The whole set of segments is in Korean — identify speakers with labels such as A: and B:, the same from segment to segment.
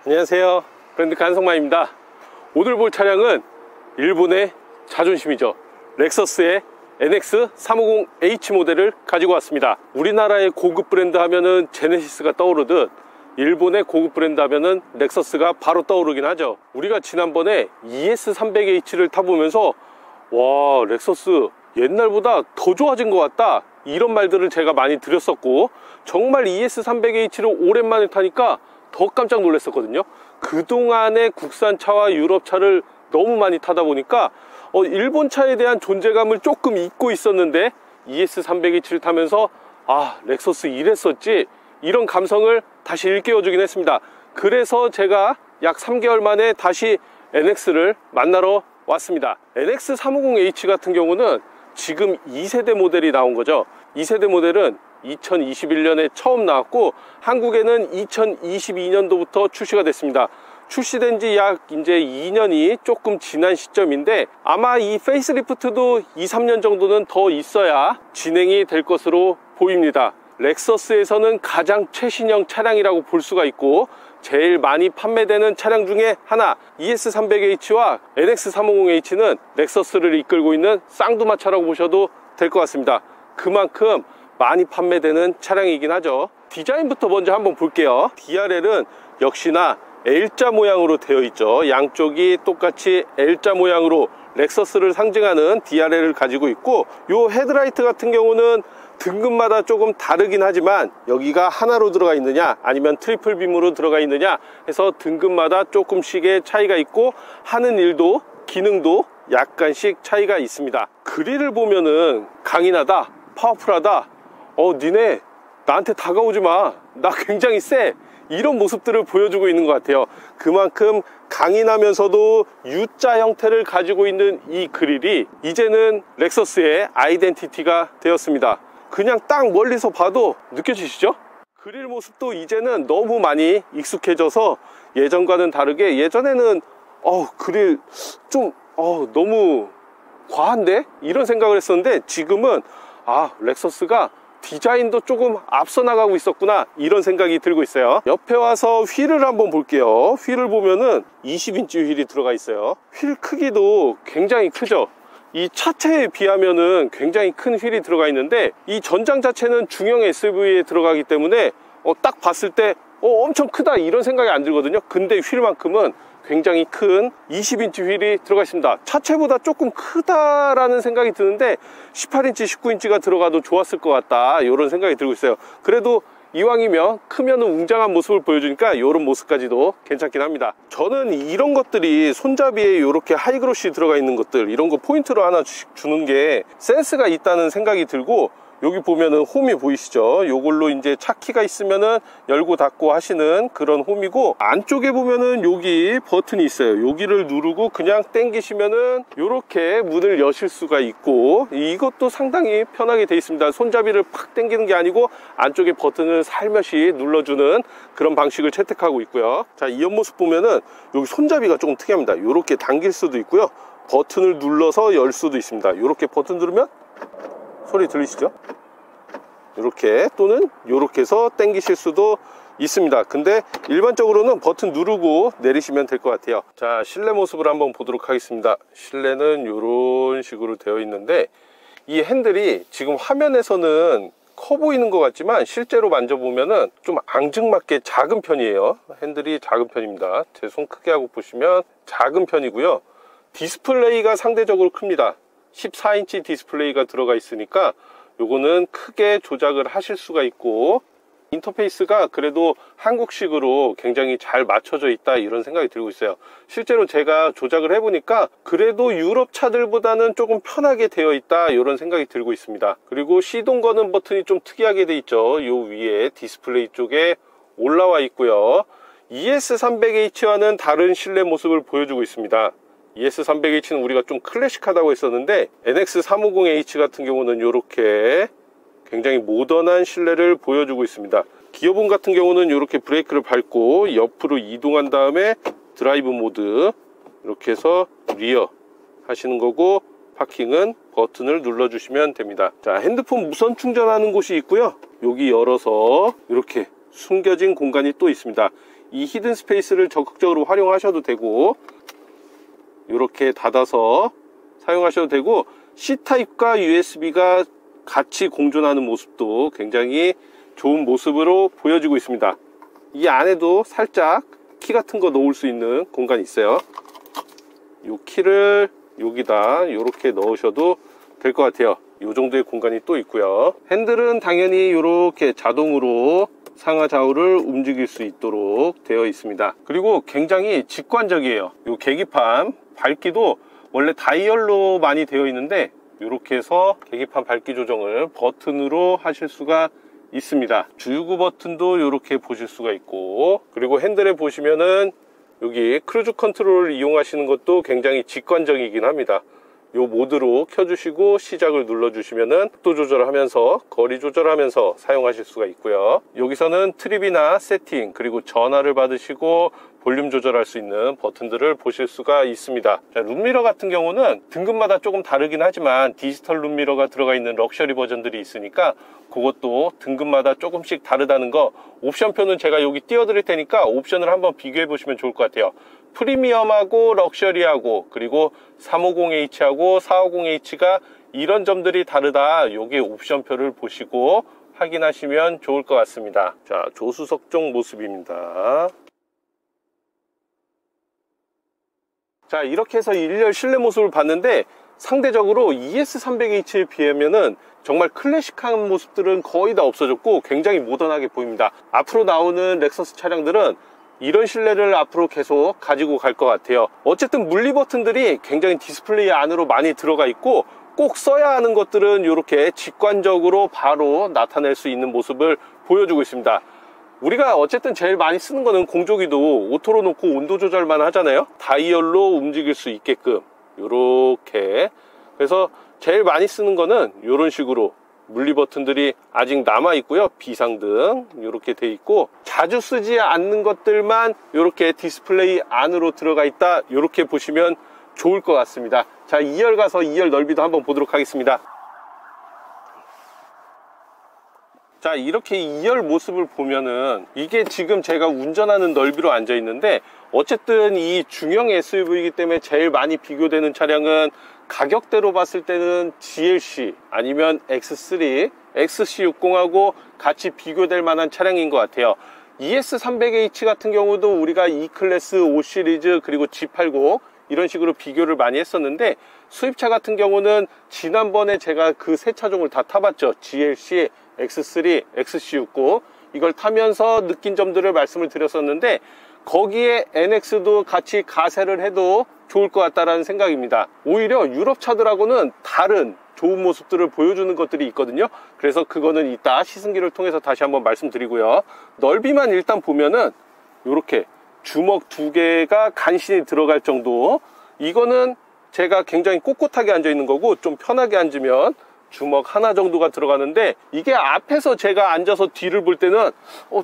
A: 안녕하세요, 브랜드 간성만입니다. 오늘 볼 차량은 일본의 자존심이죠. 렉서스의 NX350H 모델을 가지고 왔습니다. 우리나라의 고급 브랜드 하면은 제네시스가 떠오르듯 일본의 고급 브랜드 하면은 렉서스가 바로 떠오르긴 하죠. 우리가 지난번에 ES300H를 타보면서 와, 렉서스 옛날보다 더 좋아진 것 같다, 이런 말들을 제가 많이 드렸었고, 정말 ES300H를 오랜만에 타니까 더 깜짝 놀랐었거든요. 그동안의 국산차와 유럽차를 너무 많이 타다 보니까 일본 차에 대한 존재감을 조금 잊고 있었는데 ES300H를 타면서 아, 렉서스 이랬었지, 이런 감성을 다시 일깨워주긴 했습니다. 그래서 제가 약 3개월 만에 다시 NX를 만나러 왔습니다. NX350H 같은 경우는 지금 2세대 모델이 나온 거죠. 2세대 모델은 2021년에 처음 나왔고 한국에는 2022년도부터 출시가 됐습니다. 출시된 지 약 이제 2년이 조금 지난 시점인데 아마 이 페이스리프트도 2-3년 정도는 더 있어야 진행이 될 것으로 보입니다. 렉서스에서는 가장 최신형 차량이라고 볼 수가 있고 제일 많이 판매되는 차량 중에 하나, ES300H와 NX350H는 렉서스를 이끌고 있는 쌍두마차라고 보셔도 될 것 같습니다. 그만큼 많이 판매되는 차량이긴 하죠. 디자인부터 먼저 한번 볼게요. DRL은 역시나 L자 모양으로 되어 있죠. 양쪽이 똑같이 L자 모양으로 렉서스를 상징하는 DRL을 가지고 있고, 요 헤드라이트 같은 경우는 등급마다 조금 다르긴 하지만 여기가 하나로 들어가 있느냐 아니면 트리플 빔으로 들어가 있느냐 해서 등급마다 조금씩의 차이가 있고 하는 일도 기능도 약간씩 차이가 있습니다. 그릴을 보면은 강인하다, 파워풀하다, 니네 나한테 다가오지 마, 나 굉장히 세, 이런 모습들을 보여주고 있는 것 같아요. 그만큼 강인하면서도 U자 형태를 가지고 있는 이 그릴이 이제는 렉서스의 아이덴티티가 되었습니다. 그냥 딱 멀리서 봐도 느껴지시죠? 그릴 모습도 이제는 너무 많이 익숙해져서 예전과는 다르게, 예전에는 그릴 좀 너무 과한데? 이런 생각을 했었는데 지금은 렉서스가 디자인도 조금 앞서 나가고 있었구나, 이런 생각이 들고 있어요. 옆에 와서 휠을 한번 볼게요. 휠을 보면은 20인치 휠이 들어가 있어요. 휠 크기도 굉장히 크죠. 이 차체에 비하면은 굉장히 큰 휠이 들어가 있는데 이 전장 자체는 중형 SUV에 들어가기 때문에 딱 봤을 때 엄청 크다, 이런 생각이 안 들거든요. 근데 휠만큼은 굉장히 큰 20인치 휠이 들어가 있습니다. 차체보다 조금 크다라는 생각이 드는데 18인치, 19인치가 들어가도 좋았을 것 같다, 이런 생각이 들고 있어요. 그래도 이왕이면 크면 웅장한 모습을 보여주니까 이런 모습까지도 괜찮긴 합니다. 저는 이런 것들이 손잡이에 이렇게 하이그로시 들어가 있는 것들, 이런 거 포인트로 하나씩 주는 게 센스가 있다는 생각이 들고, 여기 보면은 홈이 보이시죠? 요걸로 이제 차키가 있으면은 열고 닫고 하시는 그런 홈이고, 안쪽에 보면은 여기 버튼이 있어요. 여기를 누르고 그냥 당기시면은 요렇게 문을 여실 수가 있고, 이것도 상당히 편하게 되어 있습니다. 손잡이를 팍 당기는 게 아니고 안쪽에 버튼을 살며시 눌러주는 그런 방식을 채택하고 있고요. 자, 이 옆모습 보면은 여기 손잡이가 조금 특이합니다. 요렇게 당길 수도 있고요, 버튼을 눌러서 열 수도 있습니다. 요렇게 버튼 누르면 소리 들리시죠? 이렇게, 또는 이렇게 해서 당기실 수도 있습니다. 근데 일반적으로는 버튼 누르고 내리시면 될 것 같아요. 자, 실내 모습을 한번 보도록 하겠습니다. 실내는 이런 식으로 되어 있는데 이 핸들이 지금 화면에서는 커 보이는 것 같지만 실제로 만져보면은 좀 앙증맞게 작은 편이에요. 핸들이 작은 편입니다. 제 손 크게 하고 보시면 작은 편이고요. 디스플레이가 상대적으로 큽니다. 14인치 디스플레이가 들어가 있으니까 요거는 크게 조작을 하실 수가 있고, 인터페이스가 그래도 한국식으로 굉장히 잘 맞춰져 있다, 이런 생각이 들고 있어요. 실제로 제가 조작을 해보니까 그래도 유럽 차들보다는 조금 편하게 되어 있다, 이런 생각이 들고 있습니다. 그리고 시동 거는 버튼이 좀 특이하게 돼 있죠. 요 위에 디스플레이 쪽에 올라와 있고요. ES300H와는 다른 실내 모습을 보여주고 있습니다. ES300H는 우리가 좀 클래식하다고 했었는데 NX350H 같은 경우는 이렇게 굉장히 모던한 실내를 보여주고 있습니다. 기어봉 같은 경우는 이렇게 브레이크를 밟고 옆으로 이동한 다음에 드라이브 모드, 이렇게 해서 리어 하시는 거고, 파킹은 버튼을 눌러주시면 됩니다. 자, 핸드폰 무선 충전하는 곳이 있고요. 여기 열어서 이렇게 숨겨진 공간이 또 있습니다. 이 히든 스페이스를 적극적으로 활용하셔도 되고, 이렇게 닫아서 사용하셔도 되고, C타입과 USB가 같이 공존하는 모습도 굉장히 좋은 모습으로 보여지고 있습니다. 이 안에도 살짝 키 같은 거 놓을 수 있는 공간이 있어요. 이 키를 여기다 이렇게 넣으셔도 될 것 같아요. 이 정도의 공간이 또 있고요. 핸들은 당연히 이렇게 자동으로 상하 좌우를 움직일 수 있도록 되어 있습니다. 그리고 굉장히 직관적이에요. 이 계기판 밝기도 원래 다이얼로 많이 되어 있는데 이렇게 해서 계기판 밝기 조정을 버튼으로 하실 수가 있습니다. 주유구 버튼도 이렇게 보실 수가 있고, 그리고 핸들에 보시면은 여기 크루즈 컨트롤을 이용하시는 것도 굉장히 직관적이긴 합니다. 요 모드로 켜주시고 시작을 눌러주시면은 속도 조절하면서 거리 조절하면서 사용하실 수가 있고요. 여기서는 트립이나 세팅, 그리고 전화를 받으시고 볼륨 조절할 수 있는 버튼들을 보실 수가 있습니다. 자, 룸미러 같은 경우는 등급마다 조금 다르긴 하지만 디지털 룸미러가 들어가 있는 럭셔리 버전들이 있으니까 그것도 등급마다 조금씩 다르다는 거, 옵션표는 제가 여기 띄워드릴 테니까 옵션을 한번 비교해 보시면 좋을 것 같아요. 프리미엄하고 럭셔리하고 그리고 350H하고 450H가 이런 점들이 다르다, 요게 옵션표를 보시고 확인하시면 좋을 것 같습니다. 자, 조수석 쪽 모습입니다. 자, 이렇게 해서 1열 실내 모습을 봤는데 상대적으로 ES300H에 비하면은 정말 클래식한 모습들은 거의 다 없어졌고 굉장히 모던하게 보입니다. 앞으로 나오는 렉서스 차량들은 이런 실내를 앞으로 계속 가지고 갈 것 같아요. 어쨌든 물리 버튼들이 굉장히 디스플레이 안으로 많이 들어가 있고, 꼭 써야 하는 것들은 이렇게 직관적으로 바로 나타낼 수 있는 모습을 보여주고 있습니다. 우리가 어쨌든 제일 많이 쓰는 거는 공조기도 오토로 놓고 온도 조절만 하잖아요. 다이얼로 움직일 수 있게끔 이렇게. 그래서 제일 많이 쓰는 거는 이런 식으로 물리 버튼들이 아직 남아 있고요. 비상등 이렇게 돼 있고, 자주 쓰지 않는 것들만 이렇게 디스플레이 안으로 들어가 있다, 이렇게 보시면 좋을 것 같습니다. 자, 2열 가서 2열 넓이도 한번 보도록 하겠습니다. 자, 이렇게 2열 모습을 보면은 이게 지금 제가 운전하는 넓이로 앉아 있는데, 어쨌든 이 중형 SUV이기 때문에 제일 많이 비교되는 차량은 가격대로 봤을 때는 GLC 아니면 X3, XC60하고 같이 비교될 만한 차량인 것 같아요. ES300H 같은 경우도 우리가 E클래스, 5시리즈 그리고 G80 이런 식으로 비교를 많이 했었는데, 수입차 같은 경우는 지난번에 제가 그 세 차종을 다 타봤죠. GLC, X3, XC60 이걸 타면서 느낀 점들을 말씀을 드렸었는데, 거기에 NX도 같이 가세를 해도 좋을 것 같다라는 생각입니다. 오히려 유럽 차들하고는 다른 좋은 모습들을 보여주는 것들이 있거든요. 그래서 그거는 이따 시승기를 통해서 다시 한번 말씀드리고요. 넓이만 일단 보면은 이렇게 주먹 2개가 간신히 들어갈 정도, 이거는 제가 굉장히 꼿꼿하게 앉아 있는 거고, 좀 편하게 앉으면 주먹 하나 정도가 들어가는데, 이게 앞에서 제가 앉아서 뒤를 볼 때는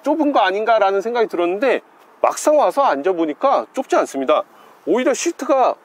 A: 좁은 거 아닌가 라는 생각이 들었는데, 막상 와서 앉아보니까 좁지 않습니다. 오히려 시트가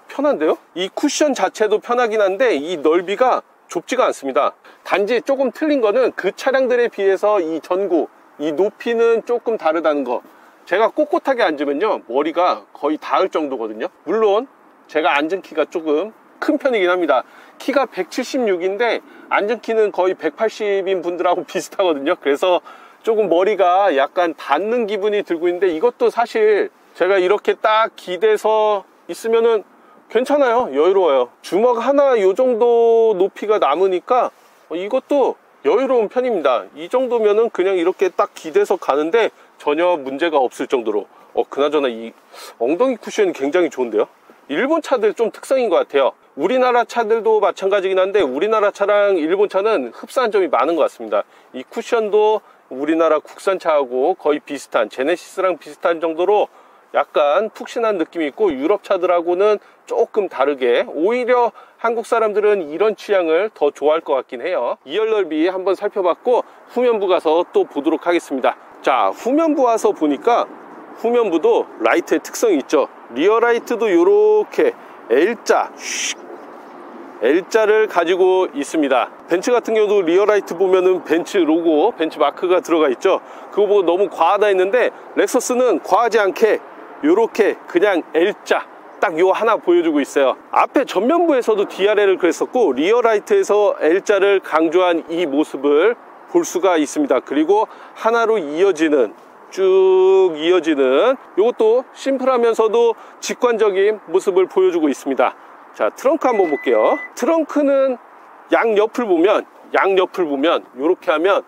A: 편한데요. 이 쿠션 자체도 편하긴 한데 이 넓이가 좁지가 않습니다. 단지 조금 틀린 거는 그 차량들에 비해서 이 전구, 이 높이는 조금 다르다는 거. 제가 꼿꼿하게 앉으면요, 머리가 거의 닿을 정도거든요. 물론 제가 앉은 키가 조금 큰 편이긴 합니다. 키가 176인데 앉은 키는 거의 180인 분들하고 비슷하거든요. 그래서 조금 머리가 약간 닿는 기분이 들고 있는데, 이것도 사실 제가 이렇게 딱 기대서 있으면은 괜찮아요. 여유로워요. 주먹 하나 요 정도 높이가 남으니까 이것도 여유로운 편입니다. 이 정도면은 그냥 이렇게 딱 기대서 가는데 전혀 문제가 없을 정도로. 그나저나 이 엉덩이 쿠션이 굉장히 좋은데요. 일본 차들 좀 특성인 것 같아요. 우리나라 차들도 마찬가지긴 한데 우리나라 차랑 일본 차는 흡사한 점이 많은 것 같습니다. 이 쿠션도 우리나라 국산차하고 거의 비슷한, 제네시스랑 비슷한 정도로 약간 푹신한 느낌이 있고, 유럽 차들하고는 조금 다르게, 오히려 한국 사람들은 이런 취향을 더 좋아할 것 같긴 해요. 2열 넓이 한번 살펴봤고, 후면부 가서 또 보도록 하겠습니다. 자, 후면부 와서 보니까 후면부도 라이트의 특성이 있죠. 리어 라이트도 이렇게 L자를 가지고 있습니다. 벤츠 같은 경우도 리어라이트 보면은 벤츠 로고, 벤츠 마크가 들어가 있죠. 그거 보고 너무 과하다 했는데 렉서스는 과하지 않게 요렇게 그냥 L자 딱 요 하나 보여주고 있어요. 앞에 전면부에서도 DRL을 그랬었고 리어라이트에서 L자를 강조한 이 모습을 볼 수가 있습니다. 그리고 하나로 이어지는, 쭉 이어지는, 요것도 심플하면서도 직관적인 모습을 보여주고 있습니다. 자, 트렁크 한번 볼게요. 트렁크는 양옆을 보면 요렇게 하면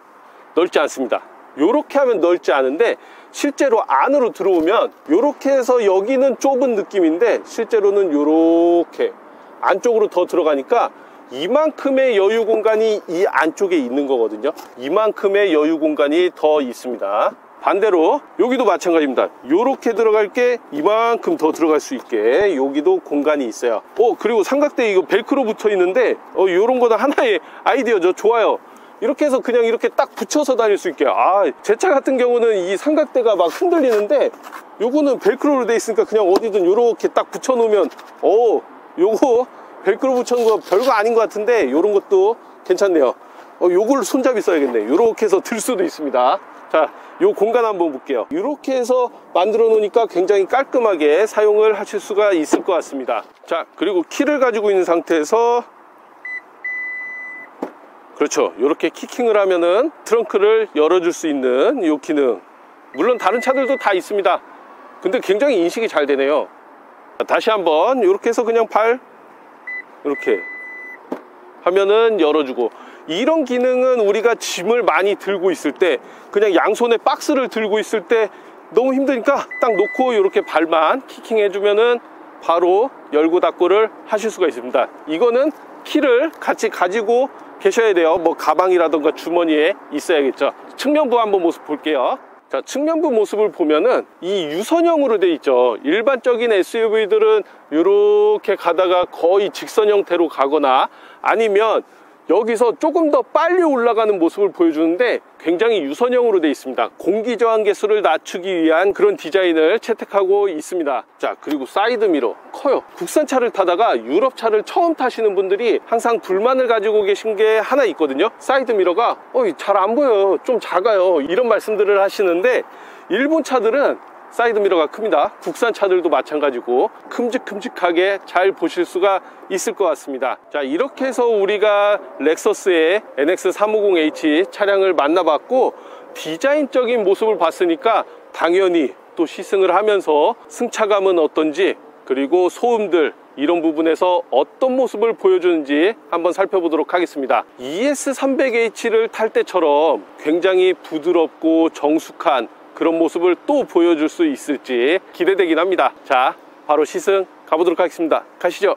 A: 넓지 않습니다. 요렇게 하면 넓지 않은데 실제로 안으로 들어오면 요렇게 해서 여기는 좁은 느낌인데 실제로는 요렇게 안쪽으로 더 들어가니까 이만큼의 여유 공간이 이 안쪽에 있는 거거든요. 이만큼의 여유 공간이 더 있습니다. 반대로 여기도 마찬가지입니다. 요렇게 들어갈 게 이만큼 더 들어갈 수 있게 여기도 공간이 있어요. 그리고 삼각대 이거 벨크로 붙어 있는데 요런 거는 하나의 아이디어죠. 좋아요. 이렇게 해서 그냥 이렇게 딱 붙여서 다닐 수 있게. 제 차 같은 경우는 이 삼각대가 막 흔들리는데 요거는 벨크로로 돼 있으니까 그냥 어디든 요렇게 딱 붙여 놓으면 요거 벨크로 붙여놓은 거 별거 아닌 것 같은데 요런 것도 괜찮네요. 요걸 손잡이 써야겠네. 요렇게 해서 들 수도 있습니다. 자, 요 공간 한번 볼게요. 이렇게 해서 만들어 놓으니까 굉장히 깔끔하게 사용을 하실 수가 있을 것 같습니다. 자, 그리고 키를 가지고 있는 상태에서 그렇죠, 이렇게 키킹을 하면은 트렁크를 열어줄 수 있는 이 기능, 물론 다른 차들도 다 있습니다. 근데 굉장히 인식이 잘 되네요. 자, 다시 한번 이렇게 해서 그냥 발 이렇게 하면은 열어주고, 이런 기능은 우리가 짐을 많이 들고 있을 때, 그냥 양손에 박스를 들고 있을 때 너무 힘드니까 딱 놓고 이렇게 발만 키킹 해주면은 바로 열고 닫고를 하실 수가 있습니다. 이거는 키를 같이 가지고 계셔야 돼요. 뭐 가방이라던가 주머니에 있어야겠죠. 측면부 한번 모습 볼게요. 자, 측면부 모습을 보면은 이 유선형으로 돼 있죠. 일반적인 SUV들은 이렇게 가다가 거의 직선 형태로 가거나 아니면 여기서 조금 더 빨리 올라가는 모습을 보여주는데 굉장히 유선형으로 되어 있습니다. 공기 저항 계수를 낮추기 위한 그런 디자인을 채택하고 있습니다. 자, 그리고 사이드 미러 커요. 국산차를 타다가 유럽차를 처음 타시는 분들이 항상 불만을 가지고 계신 게 하나 있거든요. 사이드 미러가 잘 안 보여요, 좀 작아요, 이런 말씀들을 하시는데 일본 차들은 사이드 미러가 큽니다. 국산 차들도 마찬가지고 큼직큼직하게 잘 보실 수가 있을 것 같습니다. 자, 이렇게 해서 우리가 렉서스의 NX350H 차량을 만나봤고, 디자인적인 모습을 봤으니까 당연히 또 시승을 하면서 승차감은 어떤지, 그리고 소음들 이런 부분에서 어떤 모습을 보여주는지 한번 살펴보도록 하겠습니다. ES300H를 탈 때처럼 굉장히 부드럽고 정숙한 그런 모습을 또 보여줄 수 있을지 기대되긴 합니다. 자, 바로 시승 가보도록 하겠습니다. 가시죠.